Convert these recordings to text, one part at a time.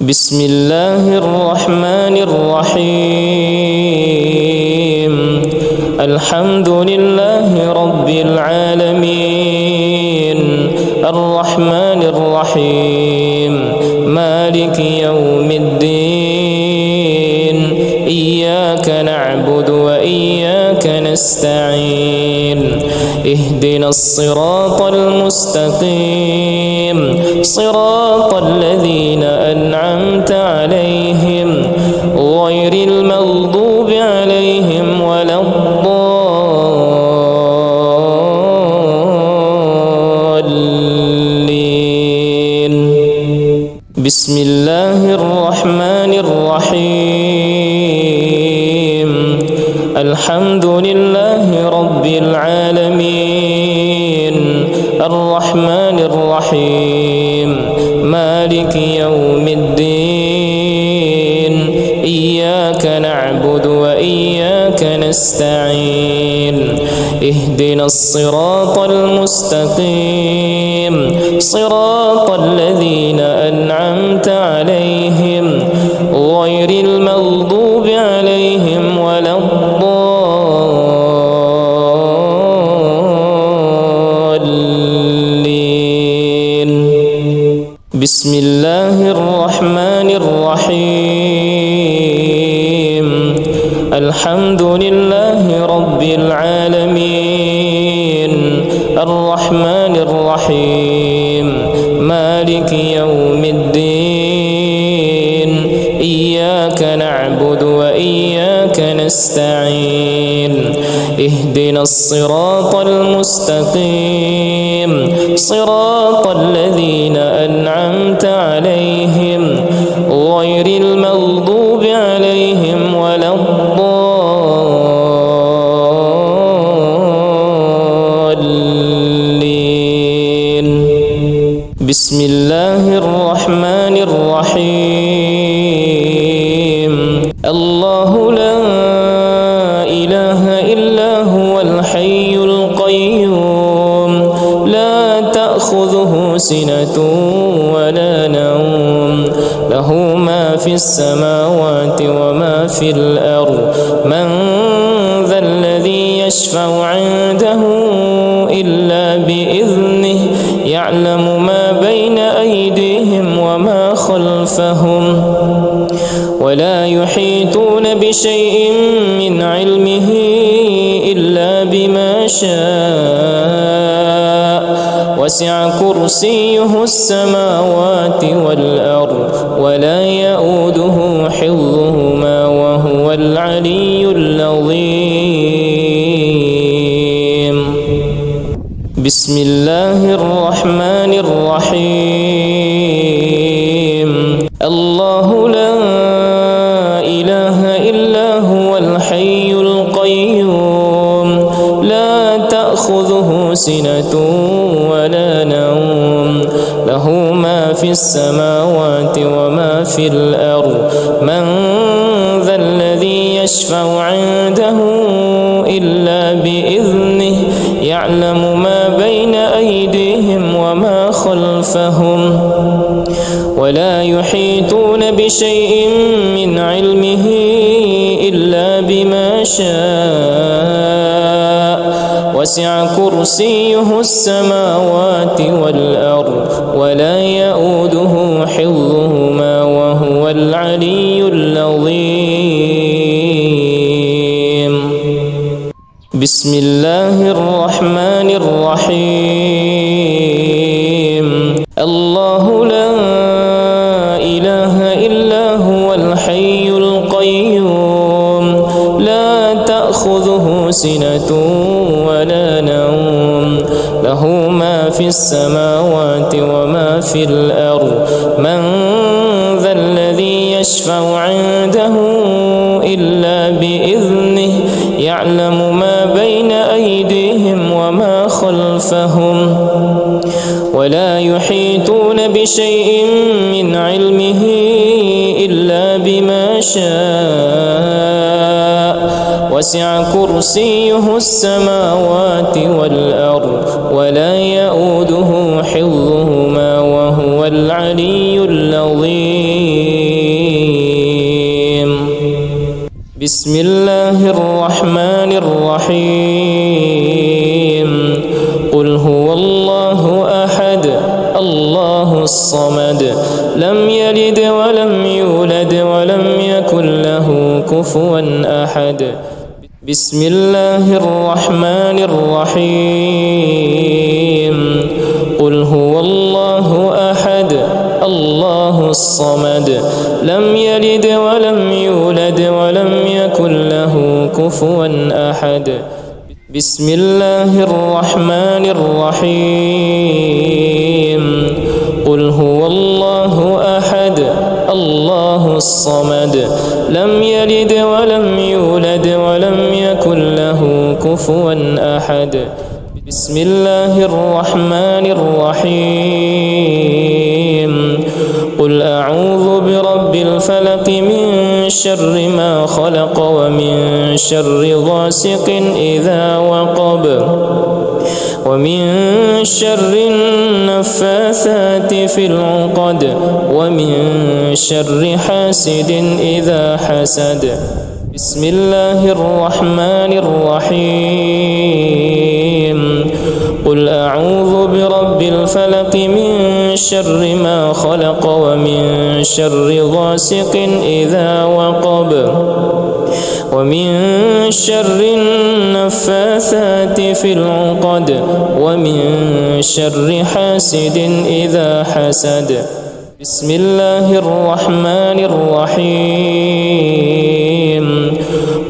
بسم الله الرحمن الرحيم. الحمد لله رب العالمين، الرحمن الرحيم، مالك يوم الدين. إياك نعبد وإياك نستعين. اهدنا الصراط المستقيم، صراط الذين أنعمت عليهم غير المغضوب عليهم ولا الضالين. بسم الله الرحمن الرحيم. الحمد لله رب العالمين، الرحمن الرحيم، مالك يوم الدين. إياك نعبد وإياك نستعين. اهدنا الصراط المستقيم، صراط الذين أنعمت عليهم غير المغضوب عليهم ولا الضالين. بسم الله الرحمن الرحيم. الحمد لله رب العالمين، الرحمن الرحيم، مالك يوم الدين. إياك نعبد وإياك نستعين. اهدنا الصراط المستقيم، صراط الذين أنعمت عليهم غير المغضوب عليهم ولا الضالين. بسم الله الرحمن الرحيم. الله لا إله إلا هو الحي القيوم، لا تأخذه سنة ولا نوم، له ما في السماوات وما في الأرض. من ذا الذي يشفع عنده إلا بإذنه، يعلم ما بين أيديهم وما خلفهم، ولا يحيطون بشيء من علمه إلا بما شاء. وسع كرسيه السماوات والأرض، ولا يؤوده حفظهما وهو العلي العظيم. بسم الله الرحمن الرحيم. الله لا إله إلا هو الحي القيوم، لا تأخذه سنة ولا نوم، له ما في السماوات وما في الأرض. من ذا الذي يشفع عنده إلا بإذنه، يعلم ما بين أيديهم وما خلفهم، ولا يحيطون بشيء من علمه إلا بما شاء. وسع كرسيه السماوات والأرض، ولا يؤوده حفظهما وهو العلي العظيم. بسم الله الرحمن الرحيم. الله لا إله إلا هو الحي القيوم، لا تأخذه سنة ولا نوم، له ما في السماوات وما في الأرض. من ذا الذي يشفع عنده إلا بإذنه، يعلم ما بين أيديهم وما خلفهم، ولا يحيطون بشيء من علمه إلا بما شاء. وسع كرسيه السماوات والأرض، ولا يؤوده حفظهما وهو العلي العظيم. بسم الله الرحمن الرحيم قل هو الله أحد الله الصمد لم يلد ولم يولد ولم يكن له كفوا أحد بسم الله الرحمن الرحيم قل هو الله أحد الله الصمد لم يلد ولم يولد ولم يكن له كفوا أحد بسم الله الرحمن الرحيم قل هو الله أحد الله الصمد لم يلد ولم يولد ولم يكن له كفوا أحد بسم الله الرحمن الرحيم قل أعوذ برب الفلق من شر ما خلق ومن شر غاسق إذا وقب ومن شر النفاثات في العقد ومن شر حاسد إذا حسد بسم الله الرحمن الرحيم قل أعوذ برب الفلق من شر ما خلق ومن شر غاسق إذا وقب ومن شر النفاثات في العقد ومن شر حاسد إذا حسد بسم الله الرحمن الرحيم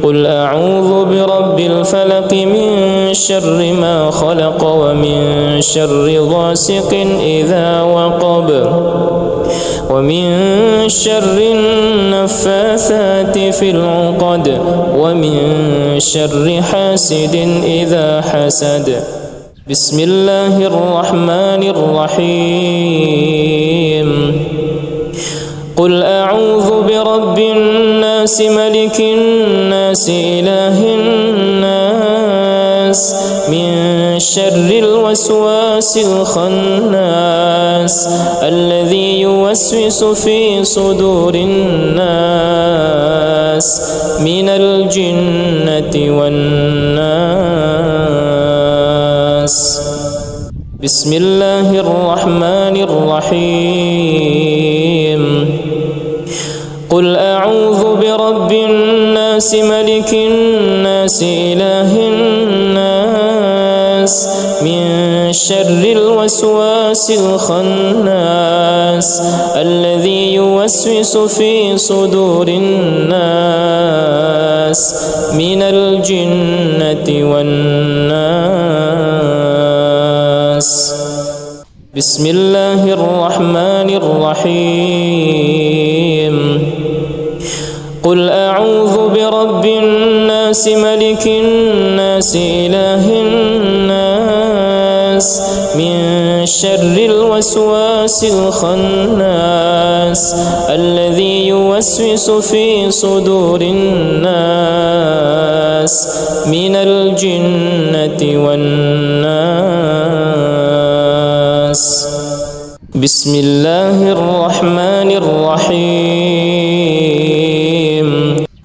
قل أعوذ برب الفلق من شر ما خلق ومن شر غاسق إذا وقب ومن شر النفاثات في العقد ومن شر حاسد إذا حسد بسم الله الرحمن الرحيم قل أعوذ برب الناس ملك الناس إله الناس من شر الوسواس الخناس الذي يوسوس في صدور الناس من الجنة والناس بسم الله الرحمن الرحيم قل أعوذ برب الناس ملك الناس إله الناس من شر الوسواس الخناس الذي يوسوس في صدور الناس من الجنة والناس بسم الله الرحمن الرحيم قل أعوذ برب الناس ملك الناس إله الناس من شر الوسواس الخناس الذي يوسوس في صدور الناس من الجنة والناس بسم الله الرحمن الرحيم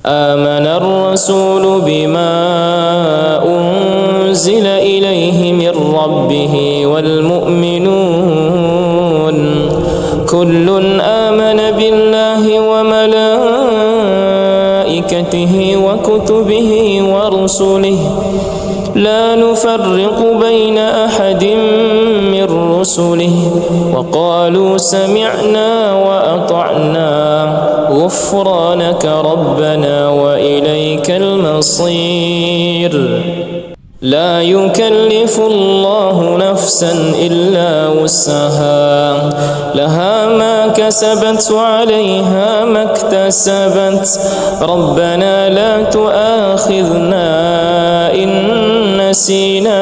آمن الرسول بما أنزل إليه من ربه والمؤمنون كل آمن بالله وملائكته وكتبه ورسله لا نفرق بين أحد من رسله وقالوا سمعنا وأطعنا غفرانك ربنا وإليك المصير لا يكلف الله نفسا إلا وسعها لها ما كسبت وعليها ما اكتسبت ربنا لا تؤاخذنا إن نسينا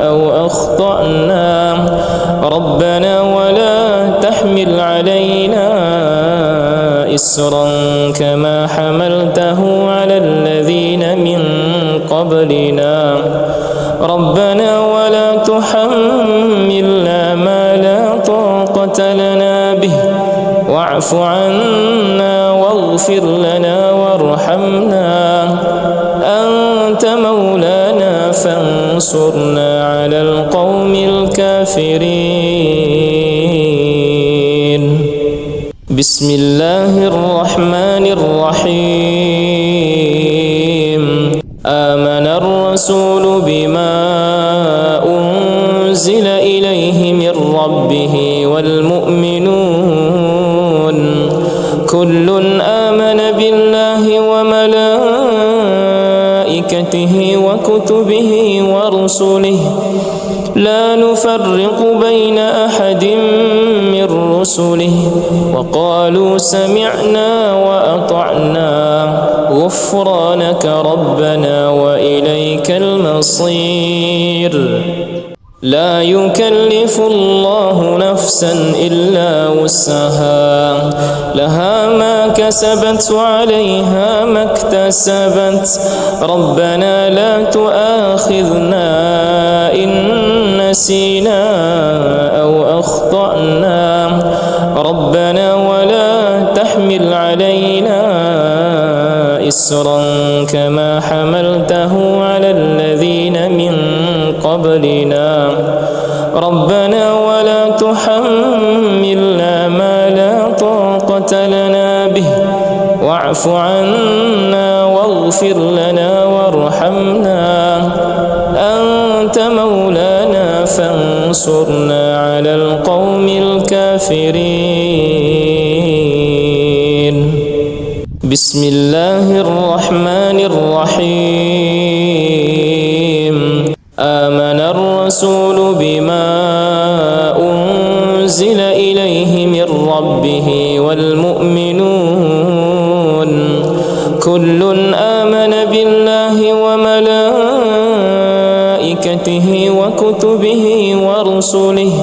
أو أخطأنا ربنا ولا تحمل علينا إسرا كما حملته على الذين من قبلنا ربنا ولا تحملنا ما لا طاقة لنا به واعف عنا واغفر لنا وارحمنا فانصرنا على القوم الكافرين. بسم الله الرحمن الرحيم. آمن الرسول بما أنزل إليه من ربه والمؤمنون كل آمن بالله وملائكته وكتبه ورسله لا نفرق بين أحد من رسله وقالوا سمعنا وأطعنا غفرانك ربنا وإليك المصير. لا يكلف الله نفسا إلا وسعها لها ما كسبت وعليها ما اكتسبت ربنا لا تؤاخذنا إن نسينا أو أخطأنا ربنا ولا تحمل علينا إسرا كما حملته على الذين من قبلنا ربنا ولا تحملنا ما لا طاقة لنا به واعف عنا واغفر لنا وارحمنا أنت مولانا فانصرنا على القوم الكافرين. بسم الله الرحمن الرحيم. آمن الرسول بما أنزل إليه من ربه والمؤمنون كل آمن بالله وملائكته وكتبه ورسله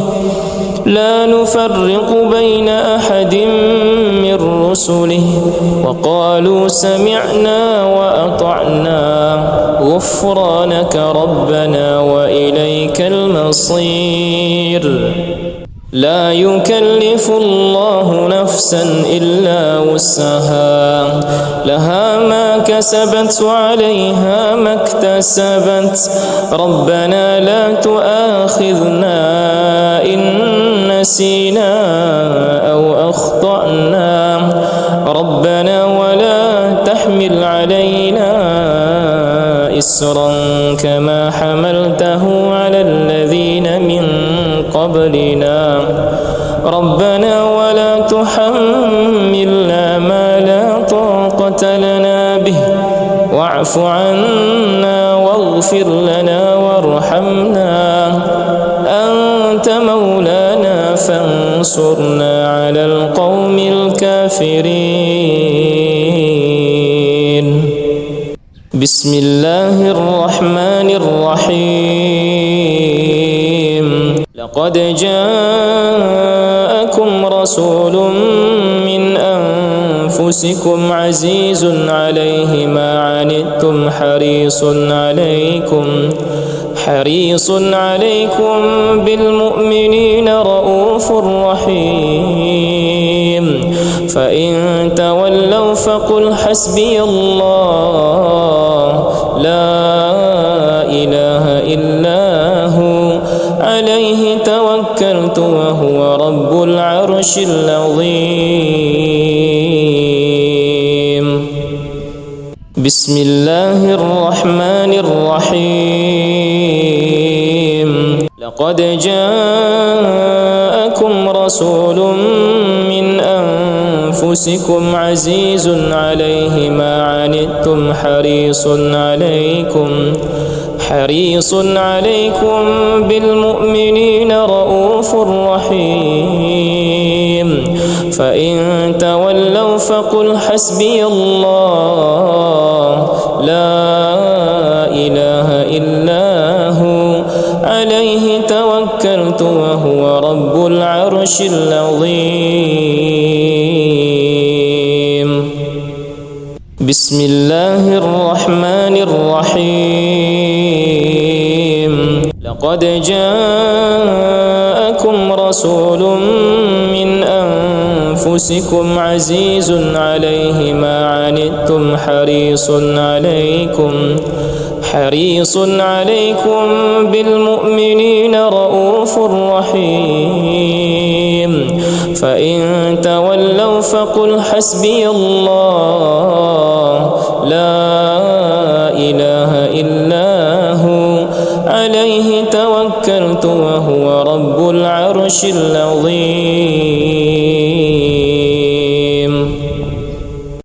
لا نفرق بين أحد من رسله وقالوا سمعنا وأطعنا غفرانك ربنا وإليك المصير. لا يكلف الله نفسا إلا وسعها لها ما كسبت وعليها ما اكتسبت ربنا لا تؤاخذنا إن نسينا أو أخطأنا ربنا ولا تحمل علينا إسرا كما حملته على الذين من قبلنا ربنا ولا تحملنا ما لا طاقة لنا به واعف عنا واغفر لنا وارحمنا أنت مولانا فانصرنا على القوم الكافرين. بسم الله الرحمن الرحيم. لقد جاءكم رسول من أنفسكم عزيز عليه ما عنتم حريص عليكم بالمؤمنين رؤوف رحيم. فإن تولوا فقل حسبي الله لا إله إلا هو عليه توكلت وهو رب العرش العظيم. بسم الله الرحمن الرحيم. لقد جاءكم رسول من أنفسكم عزيز عليه ما عنتم حريص عليكم بالمؤمنين رؤوف رحيم. فإن تولوا فقل حسبي الله لا إله إلا هو عليه توكلت وهو رب العرش العظيم. بسم الله الرحمن الرحيم. لقد جاءكم رسول من أنفسكم عزيز عليه ما عنتم حريص عليكم بالمؤمنين رؤوف رحيم فإن تولوا فقل حسبي الله لا إله إلا هو عليه توكلت وهو رب العرش العظيم.